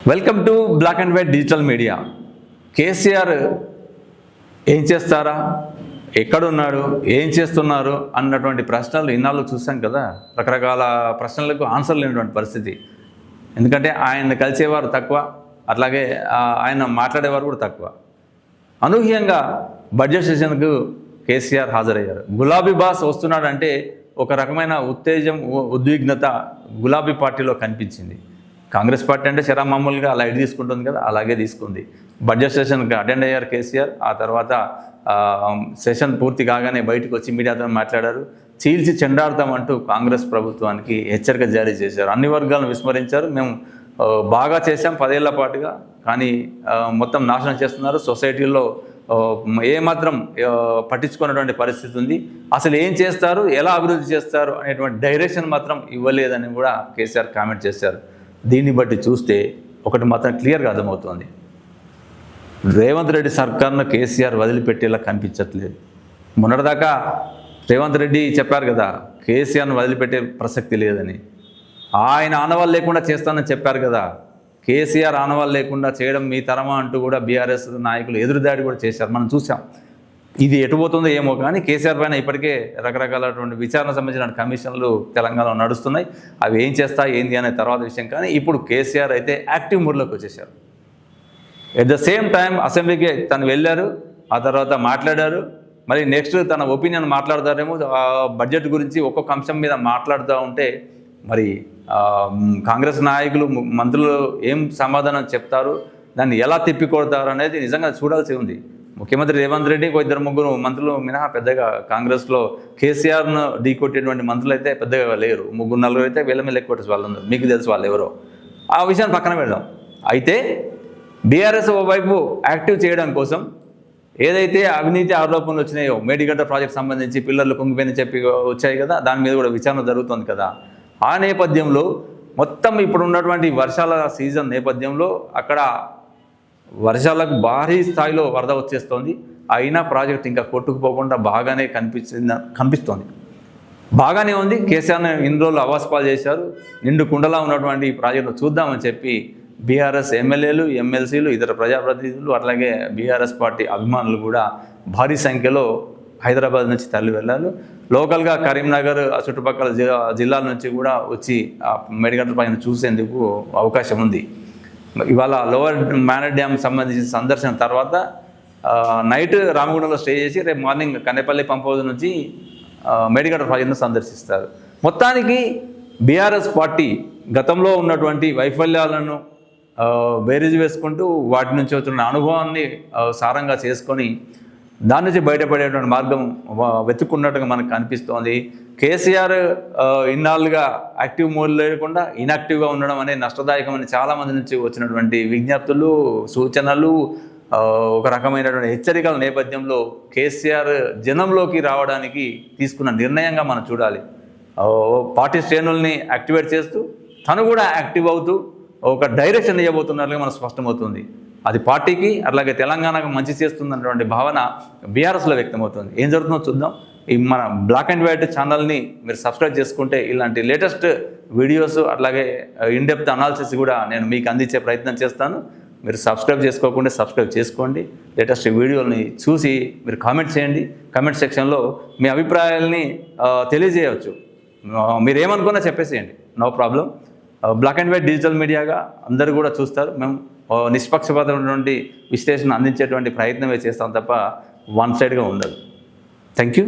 Welcome to Black and white Digital Media. KCR ఏం చేస్తారా, ఎక్కడున్నాడు, ఏం చేస్తున్నారు అన్నటువంటి ప్రశ్నలు ఇన్నాళ్ళు చూసాం కదా. రకరకాల ప్రశ్నలకు ఆన్సర్ లేనటువంటి పరిస్థితి. ఎందుకంటే ఆయన కలిసేవారు తక్కువ, అట్లాగే ఆయన మాట్లాడేవారు కూడా తక్కువ. అనూహ్యంగా బడ్జెట్ సెషన్కు కేసీఆర్ హాజరయ్యారు. గులాబీ బాస్ వస్తున్నాడంటే ఒక రకమైన ఉత్తేజం, ఉద్విగ్నత గులాబీ పార్టీలో కనిపించింది. కాంగ్రెస్ పార్టీ అంటే మామూలుగా లైట్ తీసుకుంటుంది కదా, అలాగే తీసుకుంది. బడ్జెట్ సెషన్కి అటెండ్ అయ్యారు కేసీఆర్. ఆ తర్వాత సెషన్ పూర్తి కాగానే బయటకు వచ్చి మీడియాతో మాట్లాడారు. చీల్చి చెండాడతామంటూ కాంగ్రెస్ ప్రభుత్వానికి హెచ్చరిక జారీ చేశారు. అన్ని వర్గాలను విస్మరించారు. మేము బాగా చేశాం 10 ఏళ్ల పాటుగా, కానీ మొత్తం నాశనం చేస్తున్నారు. సొసైటీలో ఏమాత్రం పట్టించుకున్నటువంటి పరిస్థితి ఉంది. అసలు ఏం చేస్తారు, ఎలా అభివృద్ధి చేస్తారు అనేటువంటి డైరెక్షన్ మాత్రం ఇవ్వలేదని కూడా కేసీఆర్ కామెంట్ చేశారు. దీన్ని బట్టి చూస్తే ఒకటి మాత్రం క్లియర్గా అర్థమవుతోంది, రేవంత్ రెడ్డి సర్కార్ను కేసీఆర్ వదిలిపెట్టేలా కనిపించట్లేదు. మొన్నటిదాకా రేవంత్ రెడ్డి చెప్పారు కదా, కేసీఆర్ను వదిలిపెట్టే ప్రసక్తి లేదని. ఆయన ఆనవాళ్ళు లేకుండా చేస్తానని చెప్పారు కదా. కేసీఆర్ ఆనవాళ్ళు లేకుండా చేయడం మీ తరమా అంటూ కూడా బీఆర్ఎస్ నాయకులు ఎదురుదాడి కూడా చేశారు, మనం చూసాం. ఇది ఎటుపోతుందో ఏమో కానీ కేసీఆర్ పైన ఇప్పటికే రకరకాలటువంటి విచారణ సంబంధించిన కమిషన్లు తెలంగాణలో నడుస్తున్నాయి. అవి ఏం చేస్తా ఏంది అనే తర్వాత విషయం. కానీ ఇప్పుడు కేసీఆర్ అయితే యాక్టివ్ మూడ్లోకి వచ్చేసారు. ఎట్ ద సేమ్ టైం అసెంబ్లీకి తను వెళ్ళారు, ఆ తర్వాత మాట్లాడారు. మరి నెక్స్ట్ తన ఒపీనియన్ మాట్లాడతారేమో. బడ్జెట్ గురించి ఒక్కొక్క అంశం మీద మాట్లాడుతూ ఉంటే మరి కాంగ్రెస్ నాయకులు, మంత్రులు ఏం సమాధానం చెప్తారు, దాన్ని ఎలా తిప్పికొడతారు అనేది నిజంగా చూడాల్సి ఉంది. ముఖ్యమంత్రి రేవంత్ రెడ్డి 2-3 మంత్రులు మినహా పెద్దగా కాంగ్రెస్లో కేసీఆర్ను ఢీకొట్టేటువంటి మంత్రులు అయితే పెద్దగా లేరు. 3-4 అయితే వీళ్ళ మీద ఎక్కువ వాళ్ళందరూ మీకు తెలుసు వాళ్ళు ఎవరో. ఆ విషయాన్ని పక్కన పెడదాం. అయితే బీఆర్ఎస్ ఓవైపు యాక్టివ్ చేయడం కోసం ఏదైతే అవినీతి ఆరోపణలు వచ్చినాయో, మేడిగడ్డ ప్రాజెక్ట్ సంబంధించి పిల్లర్లు కుంగిపోయిన చెప్పి వచ్చాయి కదా, దాని మీద కూడా విచారణ జరుగుతుంది కదా. ఆ నేపథ్యంలో మొత్తం ఇప్పుడు ఉన్నటువంటి వర్షాల సీజన్ నేపథ్యంలో అక్కడ వర్షాలకు భారీ స్థాయిలో వరద వచ్చేస్తోంది. అయినా ప్రాజెక్ట్ ఇంకా కొట్టుకుపోకుండా బాగానే కనిపిస్తోంది, బాగానే ఉంది. కేసీఆర్ని ఇన్ని రోజులు అవాస్పాలు చేశారు. నిండు కుండలా ఉన్నటువంటి ఈ ప్రాజెక్టు చూద్దామని చెప్పి బీఆర్ఎస్ ఎమ్మెల్యేలు, ఎమ్మెల్సీలు, ఇతర ప్రజాప్రతినిధులు, అట్లాగే బీఆర్ఎస్ పార్టీ అభిమానులు కూడా భారీ సంఖ్యలో హైదరాబాద్ నుంచి తరలి వెళ్ళారు. లోకల్గా కరీంనగర్, చుట్టుపక్కల జిల్లాల నుంచి కూడా వచ్చి మేడిగడ్డ పైన చూసేందుకు అవకాశం ఉంది. ఇవాళ లోవర్ మేనర్ డ్యామ్ సంబంధించిన సందర్శన తర్వాత నైట్ రామగుండంలో స్టే చేసి రేపు మార్నింగ్ కన్నెపల్లి పంప్ హౌస్ నుంచి మేడిగడ్డ ప్రాజెక్టును సందర్శిస్తారు. మొత్తానికి బీఆర్ఎస్ పార్టీ గతంలో ఉన్నటువంటి వైఫల్యాలను బేరీజు వేసుకుంటూ వాటి నుంచి వచ్చిన అనుభవాన్ని సారంగా చేసుకొని దాని నుంచి బయటపడేటువంటి మార్గం వెతుక్కున్నట్టుగా మనకు కనిపిస్తోంది. కేసీఆర్ ఇన్నాళ్ళుగా యాక్టివ్ మోడ్ లేకుండా ఇన్యాక్టివ్గా ఉండడం అనేది నష్టదాయకమని చాలామంది నుంచి వచ్చినటువంటి విజ్ఞప్తులు, సూచనలు, ఒక రకమైనటువంటి హెచ్చరికల నేపథ్యంలో కేసీఆర్ జనంలోకి రావడానికి తీసుకున్న నిర్ణయంగా మనం చూడాలి. పార్టీ శ్రేణుల్ని యాక్టివేట్ చేస్తూ తను కూడా యాక్టివ్ అవుతూ ఒక డైరెక్షన్ ఇవ్వబోతున్నట్లుగా మనకు స్పష్టమవుతుంది. అది పార్టీకి అట్లాగే తెలంగాణకు మంచి చేస్తుందన్నటువంటి భావన బీఆర్ఎస్లో వ్యక్తమవుతుంది. ఏం జరుగుతుందో చూద్దాం. ఈ మన బ్లాక్ అండ్ వైట్ ఛానల్ని మీరు సబ్స్క్రైబ్ చేసుకుంటే ఇలాంటి లేటెస్ట్ వీడియోస్ అట్లాగే ఇన్డెప్త్ అనాలిసిస్ కూడా నేను మీకు అందించే ప్రయత్నం చేస్తాను. మీరు సబ్స్క్రైబ్ చేసుకోకుండా సబ్స్క్రైబ్ చేసుకోండి. లేటెస్ట్ వీడియోని చూసి మీరు కామెంట్ చేయండి. కామెంట్ సెక్షన్లో మీ అభిప్రాయాలని తెలియజేయవచ్చు. మీరు ఏమనుకున్నా చెప్పేసేయండి, no problem. Black and white digital మీడియాగా అందరూ కూడా చూస్తారు. మేము నిష్పక్షపాతమైనటువంటి విశ్లేషణ అందించేటువంటి ప్రయత్నమే చేస్తాం తప్ప వన్ సైడ్గా ఉండదు. Thank you.